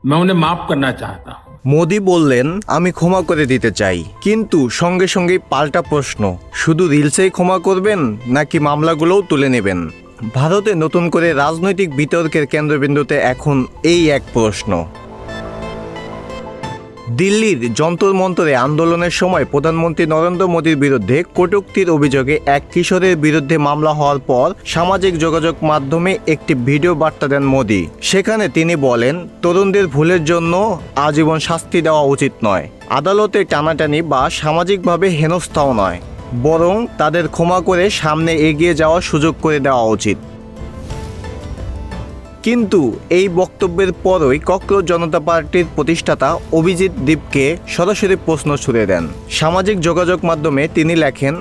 मैं उन्हें माफ करना चाहता हूं। মোদি বললেন, আমি ক্ষমা করে দিতে চাই, কিন্তু সঙ্গে সঙ্গেই পাল্টা প্রশ্ন, শুধু রিলসেই ক্ষমা করবেন নাকি মামলাগুলোও তুলে নেবেন? ভারতে নতুন করে রাজনৈতিক বিতর্কের কেন্দ্রবিন্দুতে এখন এই এক প্রশ্ন। দিল্লির যন্তর মন্তরে আন্দোলনের সময় প্রধানমন্ত্রী নরেন্দ্র মোদীর বিরুদ্ধে কটূক্তির অভিযোগে এক কিশোরের বিরুদ্ধে মামলা হওয়ার পর সামাজিক যোগাযোগ মাধ্যমে একটি ভিডিও বার্তা দেন মোদী। সেখানে তিনি বলেন, তরুণদের ভুলের জন্য আজীবন শাস্তি দেওয়া উচিত নয়, আদালতে টানাটানি বা সামাজিকভাবে হেনস্থাও নয়, বরং তাদের ক্ষমা করে সামনে এগিয়ে যাওয়ার সুযোগ করে দেওয়া উচিত। কিন্তু এই বক্তব্যের পরই ককরোচ জনতা পার্টির প্রতিষ্ঠাতা অভিজিৎ দীপকে সরাসরি প্রশ্ন ছুড়ে দেন। সামাজিক যোগাযোগ মাধ্যমে তিনি লেখেন,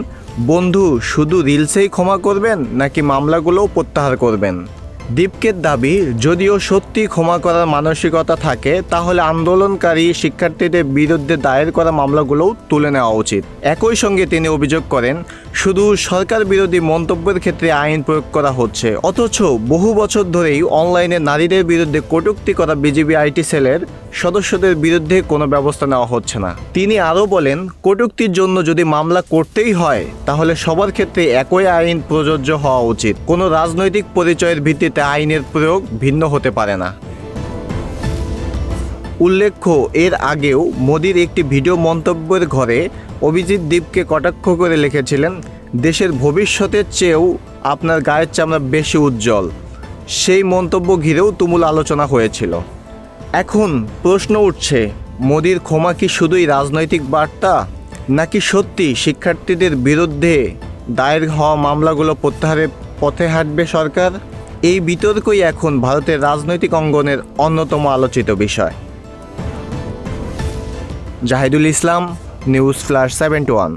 বন্ধু, শুধু রিলসেই ক্ষমা করবেন নাকি মামলাগুলোও প্রত্যাহার করবেন? দীপকের দাবি, যদিও সত্যি ক্ষমা করার মানসিকতা থাকে তাহলে আন্দোলনকারী শিক্ষার্থীদের বিরুদ্ধে দায়ের করা মামলাগুলোও তুলে নেওয়া উচিত। একই সঙ্গে তিনি অভিযোগ করেন, শুধু সরকার বিরোধী মন্তব্যের ক্ষেত্রে আইন প্রয়োগ করা হচ্ছে, অথচ বহু বছর ধরেই অনলাইনে নারীদের বিরুদ্ধে কটূক্তি করা বিজেপি আইটি সেলের সদস্যদের বিরুদ্ধে কোনো ব্যবস্থা নেওয়া হচ্ছে না। তিনি আরও বলেন, কটূক্তির জন্য যদি মামলা করতেই হয় তাহলে সবার ক্ষেত্রে একই আইন প্রযোজ্য হওয়া উচিত। কোনো রাজনৈতিক পরিচয়ের ভিত্তিতে আইনের প্রয়োগ ভিন্ন হতে পারে না। উল্লেখ্য, এর আগেও মোদির একটি ভিডিও মন্তব্যের ঘরে অভিজিৎ দীপকে কটাক্ষ করে লিখেছিলেন, দেশের ভবিষ্যতের চেয়েও আপনার গায়ের চামড়া বেশি উজ্জ্বল। সেই মন্তব্য ঘিরেও তুমুল আলোচনা হয়েছিল। এখন প্রশ্ন উঠছে, মোদির ক্ষমা কি শুধুই রাজনৈতিক বার্তা, নাকি সত্যি শিক্ষার্থীদের বিরুদ্ধে দায়ের হওয়া মামলাগুলো প্রত্যাহারের পথে হাঁটবে সরকার? এই বিতর্কই এখন ভারতের রাজনৈতিক অঙ্গনের অন্যতম আলোচিত বিষয়। জাহিদুল ইসলাম, নিউজ ফ্ল্যাশ 721।